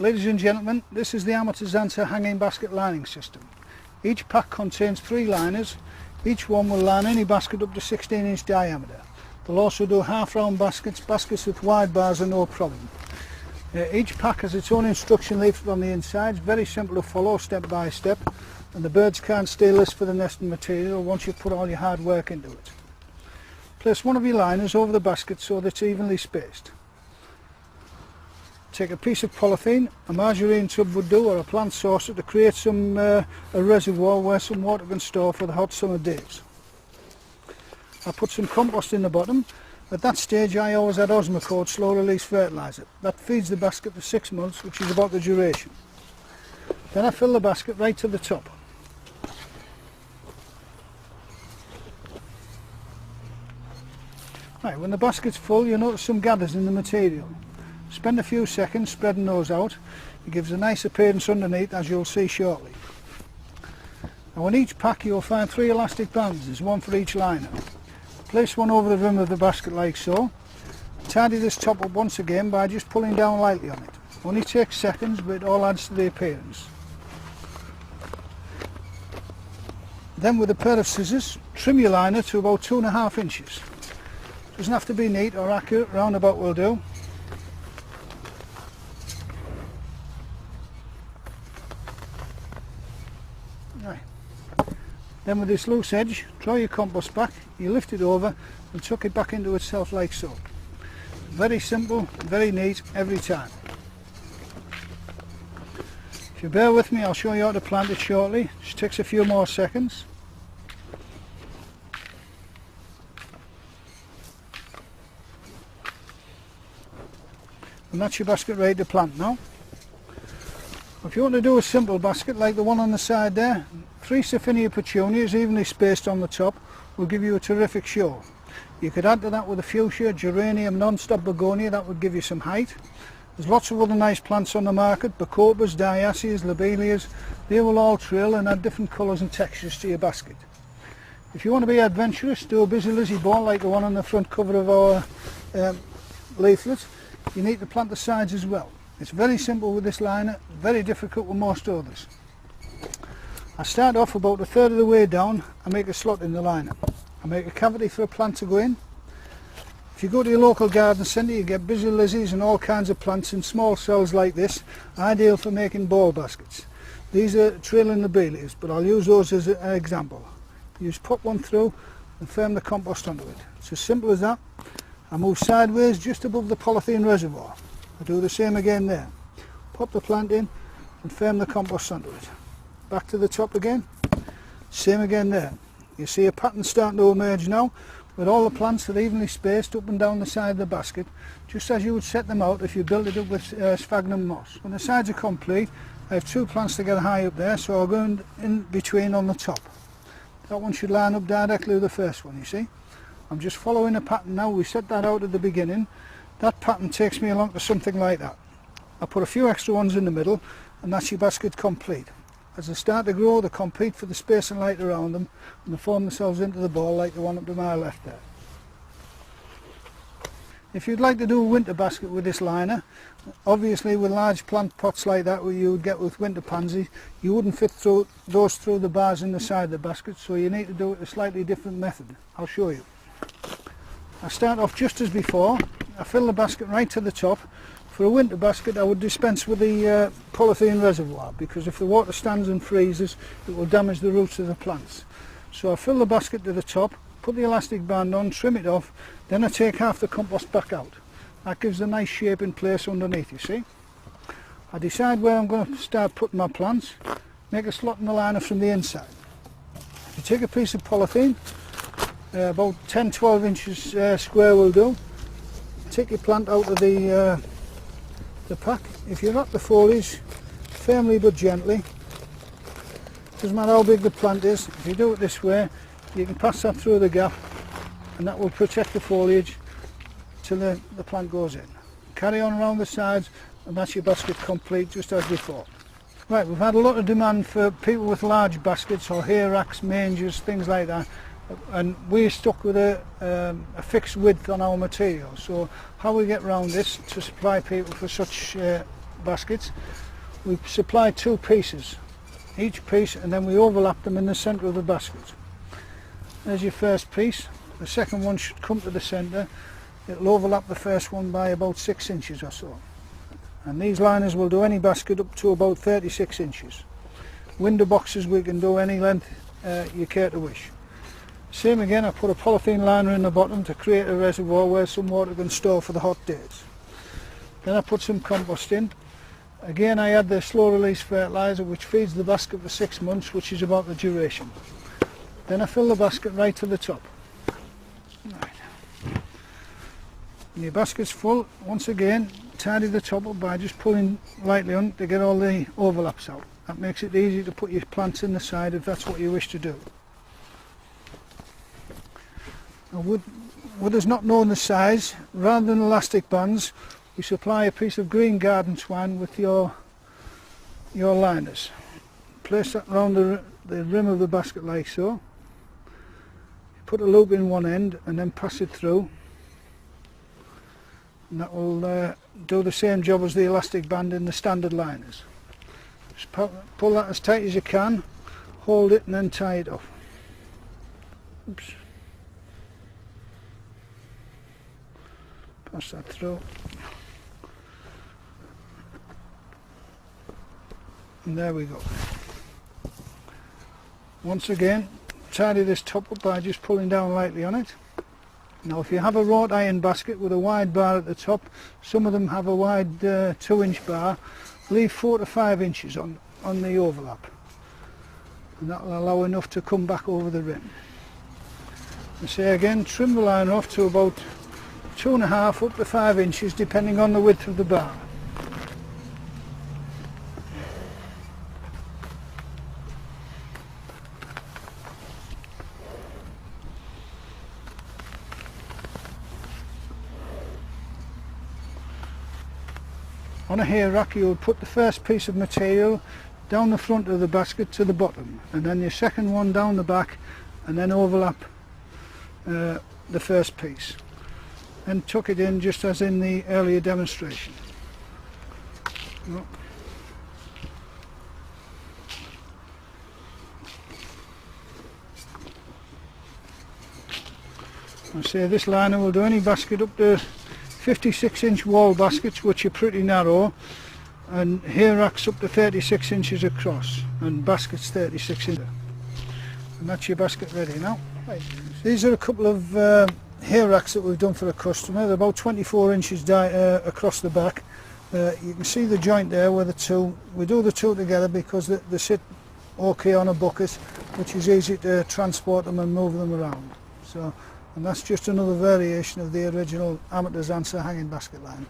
Ladies and gentlemen, this is the Amateur Zanter hanging basket lining system. Each pack contains 3 liners. Each one will line any basket up to 16-inch diameter. They'll also do half round baskets, baskets with wide bars are no problem. Each pack has its own instruction leaflet on the inside. It's very simple to follow step by step, and the birds can't steal this for the nesting material once you've put all your hard work into it. Place one of your liners over the basket so that it's evenly spaced. Take a piece of polythene, a margarine tub would do, or a plant saucer to create some a reservoir where some water can store for the hot summer days. I put some compost in the bottom. At that stage I always add Osmocote slow release fertiliser. That feeds the basket for 6 months, which is about the duration. Then I fill the basket right to the top. Right, when the basket's full you notice some gathers in the material. Spend a few seconds spreading those out. It gives a nice appearance underneath, as you'll see shortly. Now on each pack you'll find 3 elastic bands, there's one for each liner. Place one over the rim of the basket like so. Tidy this top up once again by just pulling down lightly on it. Only takes seconds, but it all adds to the appearance. Then with a pair of scissors, trim your liner to about 2.5 inches. Doesn't have to be neat or accurate, roundabout will do. Then with this loose edge, draw your compost back, you lift it over and tuck it back into itself like so. Very simple, very neat every time. If you bear with me, I'll show you how to plant it shortly. Just takes a few more seconds. And that's your basket ready to plant now. If you want to do a simple basket like the one on the side there, 3 Siphonia petunias evenly spaced on the top will give you a terrific show. You could add to that with a fuchsia, geranium, non-stop begonia, that would give you some height. There's lots of other nice plants on the market, bacopas, diaceas, lobelias. They will all trill and add different colours and textures to your basket. If you want to be adventurous, do a busy lizzie ball like the one on the front cover of our leaflet. You need to plant the sides as well. It's very simple with this liner, very difficult with most others. I start off about 1/3 of the way down. I make a slot in the liner. I make a cavity for a plant to go in. If you go to your local garden centre you get busy lizzies and all kinds of plants in small cells like this, ideal for making ball baskets. These are trailing lobelias, but I'll use those as an example. You just pop one through and firm the compost onto it. It's as simple as that. I move sideways just above the polythene reservoir. I do the same again there. Pop the plant in and firm the compost onto it. Back to the top again, same again there. You see a pattern starting to emerge now with all the plants that are evenly spaced up and down the side of the basket, just as you would set them out if you built it up with sphagnum moss. When the sides are complete, I have 2 plants to get high up there, so I'll go in between on the top. That one should line up directly with the first one, you see. I'm just following a pattern now. We set that out at the beginning. That pattern takes me along to something like that. I put a few extra ones in the middle and that's your basket complete. As they start to grow, they compete for the space and light around them and they form themselves into the ball like the one up to my left there. If you'd like to do a winter basket with this liner, obviously with large plant pots like that where you would get with winter pansy, you wouldn't fit through the bars in the side of the basket, so you need to do it a slightly different method. I'll show you. I start off just as before. I fill the basket right to the top. For a winter basket I would dispense with the polythene reservoir, because if the water stands and freezes it will damage the roots of the plants. So I fill the basket to the top, put the elastic band on, trim it off, then I take half the compost back out. That gives a nice shape in place underneath, you see. I decide where I'm going to start putting my plants, make a slot in the liner from the inside. You take a piece of polythene, about 10-12 inches square will do. Take your plant out of the pack. If you wrap the foliage firmly but gently, doesn't matter how big the plant is, if you do it this way you can pass that through the gap and that will protect the foliage till the plant goes in. Carry on around the sides and that's your basket complete, just as before. Right, we've had a lot of demand for people with large baskets or hayracks, mangers, things like that, and we're stuck with a fixed width on our material. So how we get around this to supply people for such baskets, we supply 2 pieces, each piece, and then we overlap them in the centre of the basket. There's your first piece. The second one should come to the centre. It'll overlap the first one by about 6 inches or so. And these liners will do any basket up to about 36 inches. Window boxes we can do any length you care to wish. Same again, I put a polythene liner in the bottom to create a reservoir where some water can store for the hot days. Then I put some compost in. Again, I add the slow release fertiliser, which feeds the basket for 6 months, which is about the duration. Then I fill the basket right to the top. Right. When your basket's full, once again, tidy the top up by just pulling lightly on to get all the overlaps out. That makes it easy to put your plants in the side if that's what you wish to do. Now, with us not knowing the size, rather than elastic bands, we supply a piece of green garden twine with your liners. Place that around the rim of the basket like so. Put a loop in one end and then pass it through. And that will do the same job as the elastic band in the standard liners. Just pull that as tight as you can, hold it and then tie it off. Oops. Pass that through. And there we go. Once again, tidy this top up by just pulling down lightly on it. Now if you have a wrought iron basket with a wide bar at the top, some of them have a wide 2-inch bar, leave 4 to 5 inches on the overlap. And that will allow enough to come back over the rim. And say again, trim the liner off to about 2.5 up to 5 inches depending on the width of the bar. On a hay rack you will put the first piece of material down the front of the basket to the bottom, and then your second one down the back, and then overlap the first piece. And tuck it in just as in the earlier demonstration. I say this liner will do any basket up to 56-inch wall baskets, which are pretty narrow, and hay racks up to 36 inches across, and baskets 36 inches. And that's your basket ready now. Right. These are a couple of hay racks that we've done for a customer. They're about 24 inches across the back. You can see the joint there where the two, we do the two together because they sit okay on a bucket, which is easy to transport them and move them around. So, and that's just another variation of the original Amateur's Answer hanging basket line.